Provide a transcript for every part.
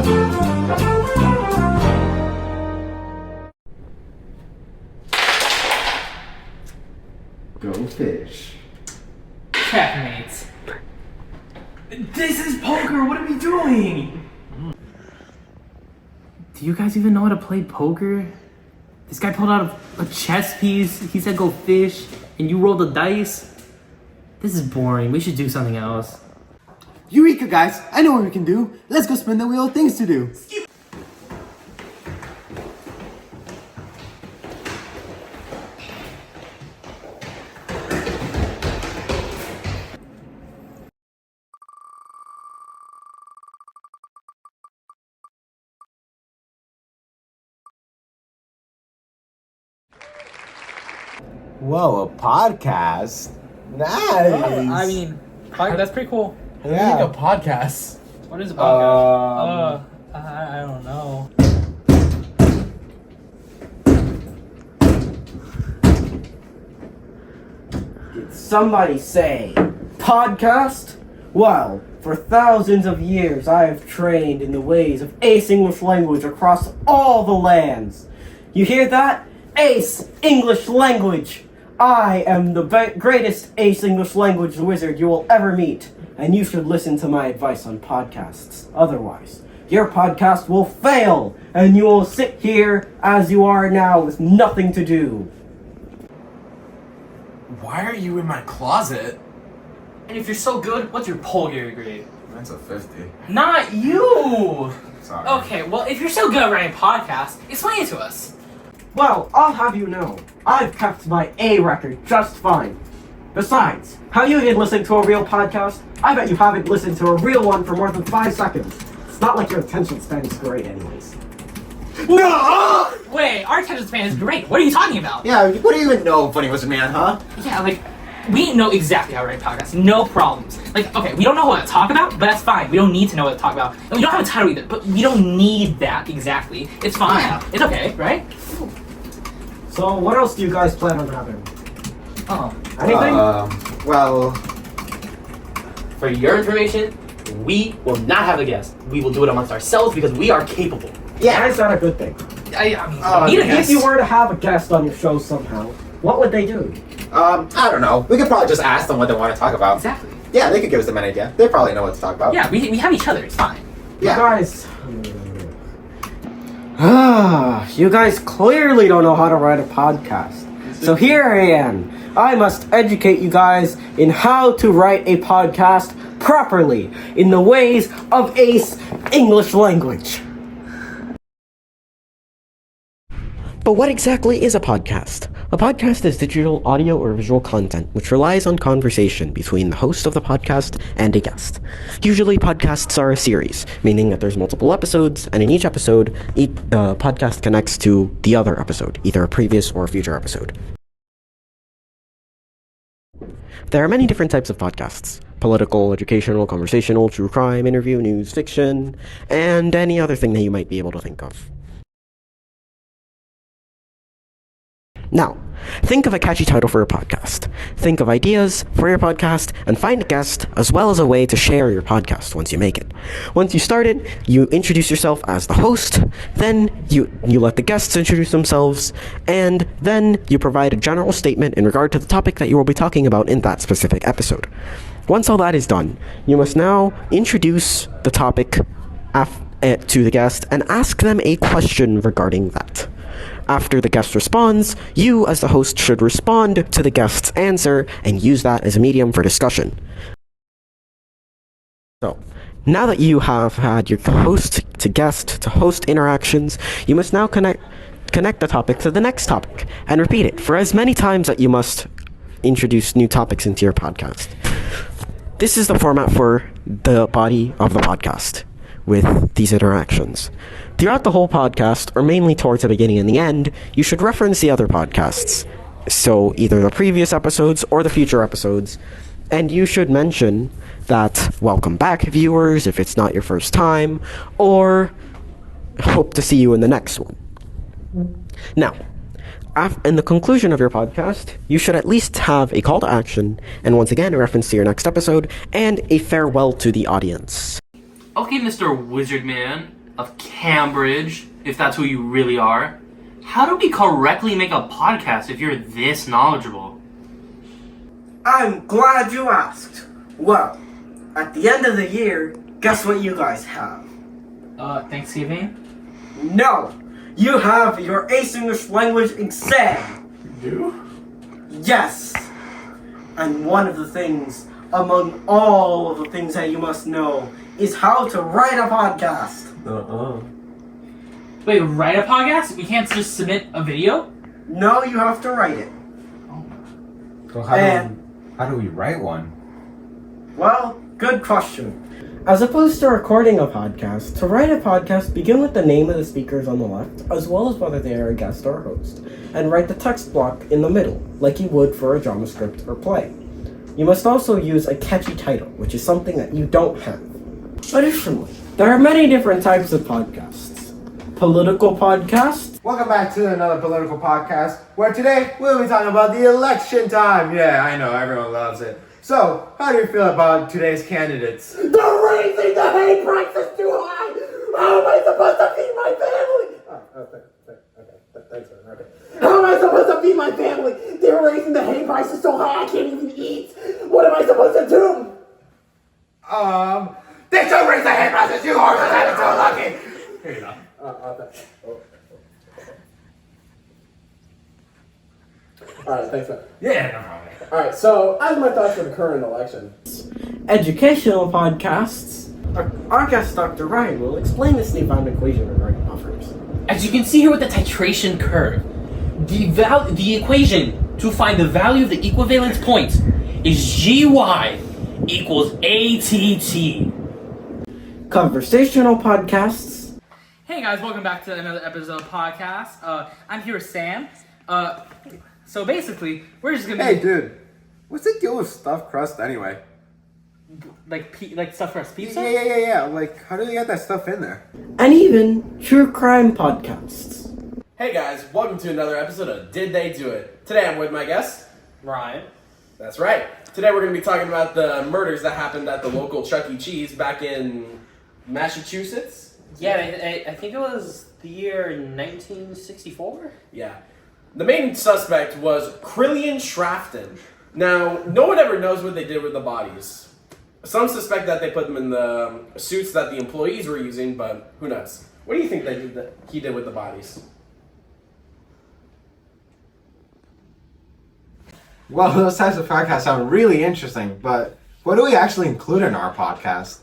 Go fish. Checkmate. This is poker! What are we doing? Do you guys even know how to play poker? This guy pulled out a chess piece, he said go fish, and you rolled the dice? This is boring, we should do something else. Eureka, guys! I know what we can do! Let's go spin the wheel of things to do! Whoa, a podcast? Nice! I mean, that's pretty cool. How do you make a podcast? What is a podcast? I don't know. Did somebody say podcast? Well, for thousands of years I have trained in the ways of Ace English language across all the lands. You hear that? Ace English language! I am the greatest Ace English language wizard you will ever meet, and you should listen to my advice on podcasts. Otherwise, your podcast will fail, and you will sit here as you are now with nothing to do. Why are you in my closet? And if you're so good, what's your Polgari grade? That's a 50. Not you! Sorry. Okay, well, if you're so good at writing podcasts, explain it to us. Well, I'll have you know, I've kept my A record just fine. Besides, have you even listened to a real podcast? I bet you haven't listened to a real one for more than 5 seconds. It's not like your attention span is great anyways. No! Wait, our attention span is great. What are you talking about? Yeah, what do you even know, Funny Wizard Man, huh? Yeah, like, we know exactly how to write podcasts. No problems. Like, okay, we don't know what to talk about, but that's fine. We don't need to know what to talk about. And we don't have a title either, but we don't need that exactly. It's fine. Yeah. It's okay, right? So, what else do you guys plan on having? Oh. Anything? Well, for your information, we will not have a guest. We will do it amongst ourselves because we are capable. Yeah, is that a good thing? I mean, need a If guest. you were to have a guest on your show somehow, what would they do? I don't know. We could probably just ask them what they want to talk about. Exactly. Yeah, they could give us an idea. They probably know what to talk about. Yeah, we have each other. It's fine. You Yeah. guys... you guys clearly don't know how to write a podcast. So here I am. I must educate you guys in how to write a podcast properly in the ways of Ace English language. But what exactly is a podcast? A podcast is digital audio or visual content which relies on conversation between the host of the podcast and a guest. Usually podcasts are a series, meaning that there's multiple episodes, and in each episode, each podcast connects to the other episode, either a previous or a future episode. There are many different types of podcasts: political, educational, conversational, true crime, interview, news, fiction, and any other thing that you might be able to think of. Now, think of a catchy title for a podcast. Think of ideas for your podcast, and find a guest as well as a way to share your podcast once you make it. Once you start it, you introduce yourself as the host, then you let the guests introduce themselves, and then you provide a general statement in regard to the topic that you will be talking about in that specific episode. Once all that is done, you must now introduce the topic to the guest and ask them a question regarding that. After the guest responds, you as the host should respond to the guest's answer and use that as a medium for discussion. So, now that you have had your host to guest to host interactions, you must now connect the topic to the next topic and repeat it for as many times that you must introduce new topics into your podcast. This is the format for the body of the podcast with these interactions. Throughout the whole podcast, or mainly towards the beginning and the end, you should reference the other podcasts. So either the previous episodes or the future episodes. And you should mention that welcome back viewers if it's not your first time, or hope to see you in the next one. Now, in the conclusion of your podcast, you should at least have a call to action, and once again a reference to your next episode, and a farewell to the audience. Okay, Mr. Wizard Man. of Cambridge, if that's who you really are. How do we correctly make a podcast if you're this knowledgeable? I'm glad you asked. Well, at the end of the year, guess what you guys have? Thanksgiving? No! You have your Ace English Language exam! You? Yes! And one of the things, among all of the things that you must know, is how to write a podcast. Wait, write a podcast? We can't just submit a video? No, you have to write it. So how do we write one? Well, good question. As opposed to recording a podcast, to write a podcast, begin with the name of the speakers on the left, as well as whether they are a guest or a host, and write the text block in the middle, like you would for a drama script or play. You must also use a catchy title, which is something that you don't have. Additionally, there are many different types of podcasts. Political podcasts. Welcome back to another political podcast, where today we'll be talking about the election time. Yeah, I know, everyone loves it. So, how do you feel about today's candidates? They're raising the hay prices too high! How am I supposed to feed my family? Thanks, man. Okay. How am I supposed to feed my family? They're raising the hay prices so high I can't even eat. What am I supposed to do? They should raise the hay prices, you horses, I'm so lucky! Here you go. Alright, thanks, man. Yeah, no problem. Alright, so as my thoughts for the current election. Educational podcasts. Our guest, Dr. Ryan, will explain this newfound equation regarding buffers. As you can see here with the titration curve, the equation to find the value of the equivalence point is GY equals ATT. Conversational podcasts. Hey guys, welcome back to another episode of podcast. I'm here with Sam. So basically, we're just gonna Hey, dude, what's the deal with stuffed crust anyway? like stuff for us pizza. Yeah. Like, how do you get that stuff in there? And even true crime podcasts. Hey guys, welcome to another episode of Did They Do It? Today I'm with my guest, Ryan. That's right. Today we're going to be talking about the murders that happened at the local Chuck E. Cheese back in Massachusetts. Yeah, I think it was the year 1964. Yeah. The main suspect was Krillian Shrafton. Now, no one ever knows what they did with the bodies. Some suspect that they put them in the suits that the employees were using, but who knows? What do you think he did with the bodies? Well, those types of podcasts sound really interesting, but what do we actually include in our podcast?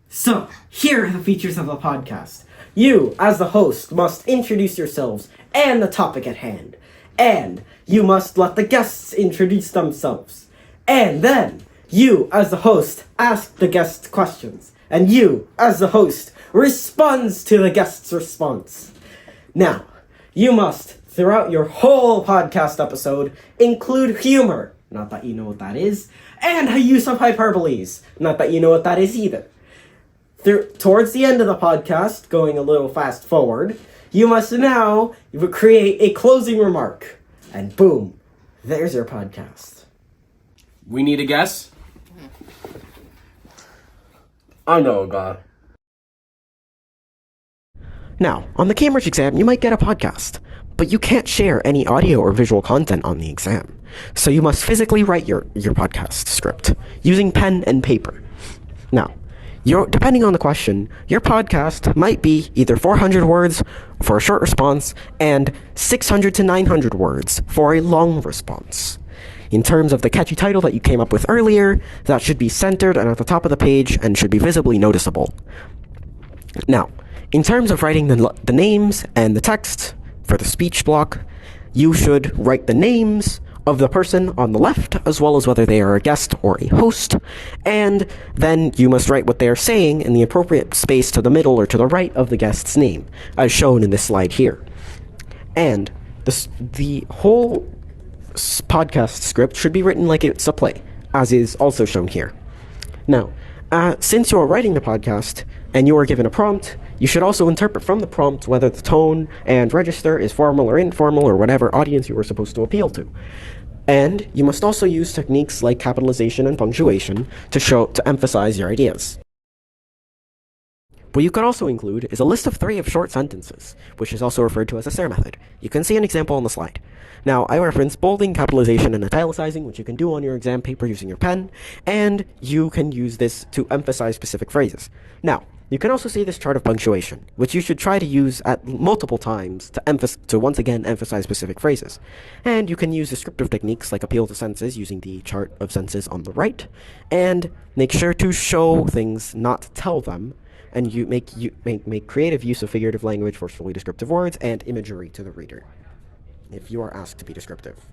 So, here are the features of the podcast. You, as the host, must introduce yourselves and the topic at hand. And you must let the guests introduce themselves. And then, you, as the host, ask the guests questions. And you, as the host, responds to the guest's response. Now, you must, throughout your whole podcast episode, include humor, not that you know what that is, and a use of hyperboles, not that you know what that is either. Towards the end of the podcast, going a little fast forward, you must now create a closing remark. And boom, there's your podcast. We need a guess? I know, God. Now, on the Cambridge exam, you might get a podcast, but you can't share any audio or visual content on the exam. So you must physically write your podcast script using pen and paper. Now, depending on the question, your podcast might be either 400 words for a short response and 600 to 900 words for a long response. In terms of the catchy title that you came up with earlier, that should be centered and at the top of the page and should be visibly noticeable. Now, in terms of writing the names and the text for the speech block, you should write the names of the person on the left, as well as whether they are a guest or a host, and then you must write what they are saying in the appropriate space to the middle or to the right of the guest's name, as shown in this slide here. And the whole podcast script should be written like it's a play, as is also shown here. Now, since you are writing the podcast and you are given a prompt, you should also interpret from the prompt whether the tone and register is formal or informal or whatever audience you were supposed to appeal to. And you must also use techniques like capitalization and punctuation to emphasize your ideas. What you could also include is a list of 3 of short sentences, which is also referred to as a SARE method. You can see an example on the slide. Now, I reference bolding, capitalization, and italicizing, which you can do on your exam paper using your pen, and you can use this to emphasize specific phrases. Now, you can also see this chart of punctuation, which you should try to use at multiple times to once again emphasize specific phrases. And you can use descriptive techniques like appeal to senses using the chart of senses on the right, and make sure to show things, not tell them, and you make creative use of figurative language, forcefully descriptive words, and imagery to the reader, if you are asked to be descriptive.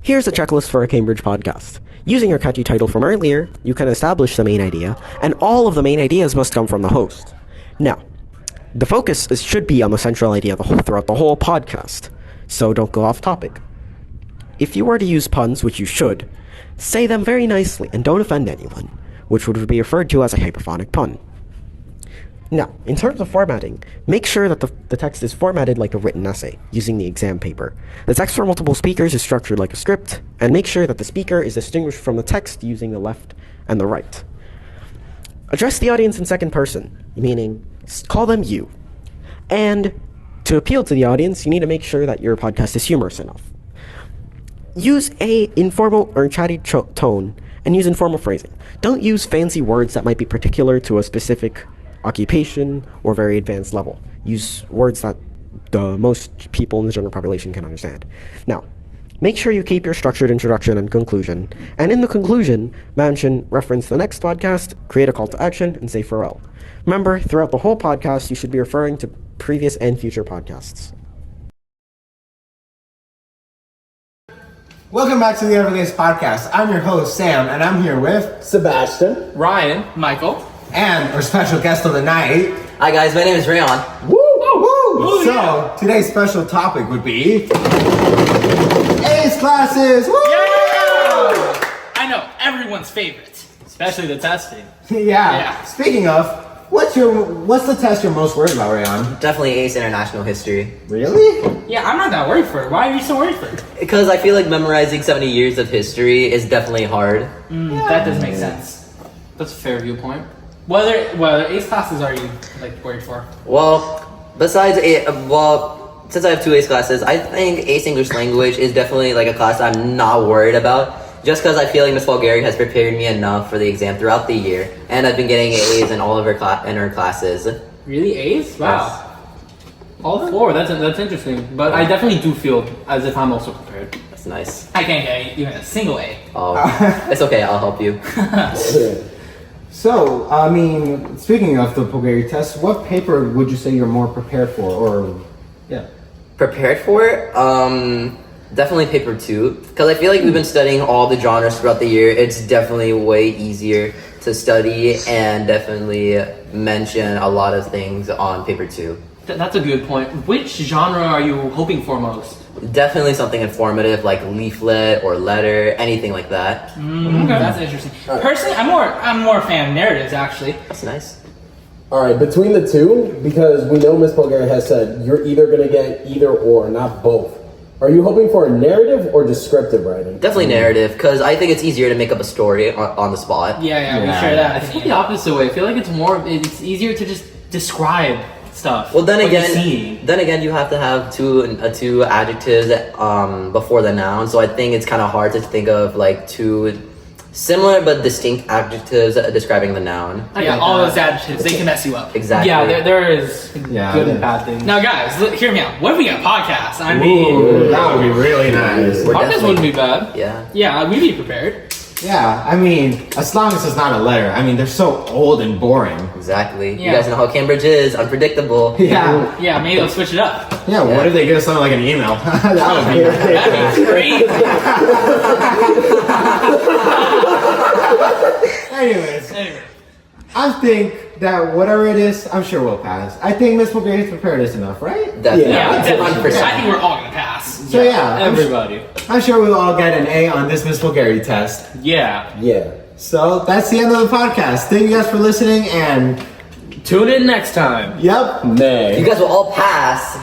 Here's a checklist for a Cambridge podcast. Using your catchy title from earlier, you can establish the main idea, and all of the main ideas must come from the host. Now, the focus should be on the central idea throughout the whole podcast, so don't go off topic. If you were to use puns, which you should, say them very nicely and don't offend anyone, which would be referred to as a hyperphonic pun. Now, in terms of formatting, make sure that the text is formatted like a written essay, using the exam paper. The text for multiple speakers is structured like a script, and make sure that the speaker is distinguished from the text using the left and the right. Address the audience in second person, meaning call them you. And to appeal to the audience, you need to make sure that your podcast is humorous enough. Use a informal or chatty tone, and use informal phrasing. Don't use fancy words that might be particular to a specific occupation or very advanced level. Use words that the most people in the general population can understand. Now, make sure you keep your structured introduction and conclusion, and in the conclusion, reference the next podcast, create a call to action, and say farewell. Remember, throughout the whole podcast, you should be referring to previous and future podcasts. Welcome back to the Everglades Podcast. I'm your host, Sam, and I'm here with Sebastian. Ryan, Michael. and our special guest of the night. Hi guys, my name is Rayon. Woo! Woo! So, today's special topic would be ACE classes! Woo! I know, everyone's favorite. Especially the testing. Yeah. Speaking of, what's the test you're most worried about, Rayon? Definitely ACE International History. Really? Yeah, I'm not that worried for it. Why are you so worried for it? Because I feel like memorizing 70 years of history is definitely hard. That does make sense. That's a fair viewpoint. What other ACE classes are you worried for? Well, since I have 2 ACE classes, I think ACE English Language is definitely a class I'm not worried about. Just because I feel like Miss Polgari has prepared me enough for the exam throughout the year, and I've been getting A's in all of her classes. Really, A's? Wow. All 4. That's interesting. But I definitely do feel as if I'm also prepared. That's nice. I can't get even a single A. Oh, it's okay. I'll help you. So, speaking of the Polgari test, what paper would you say you're more prepared for, or, Prepared for it? Definitely paper 2, because I feel like we've been studying all the genres throughout the year. It's definitely way easier to study and definitely mention a lot of things on paper 2. That's a good point. Which genre are you hoping for most? Definitely something informative like leaflet or letter, anything like that. Okay, that's interesting. Personally, I'm more a fan of narratives, actually. That's nice. All right, between the two, because we know Miss Polgari has said you're either going to get either or, not both. Are you hoping for a narrative or descriptive writing? Definitely narrative, because I think it's easier to make up a story on the spot. Yeah, we share that. I feel the opposite way. I feel like it's easier to just describe stuff. Well, then again, you have to have two adjectives before the noun. So I think it's kind of hard to think of 2 similar but distinct adjectives describing the noun. Yeah, all those adjectives, they can mess you up. Exactly. Yeah, there is good and bad things. Now, guys, hear me out. What if we got a podcast? I Ooh, mean, that would be really nice. Podcast wouldn't be bad. Yeah, we'd be prepared. Yeah, as long as it's not a letter. They're so old and boring. Exactly. Yeah. You guys know how Cambridge is, unpredictable. Yeah. Yeah, maybe they'll switch it up. Yeah, what if they give us something like an email? That would be That'd be crazy. Anyways, I think that whatever it is, I'm sure we'll pass. I think Miss Polgari has prepared us enough, right? Definitely. Yeah, definitely. 100%. I think we're all gonna pass. So Everybody. I'm sure we'll all get an A on this Miss Polgari test. Yeah. Yeah. So that's the end of the podcast. Thank you guys for listening, and Tune in next time. yep. Nay. You guys will all pass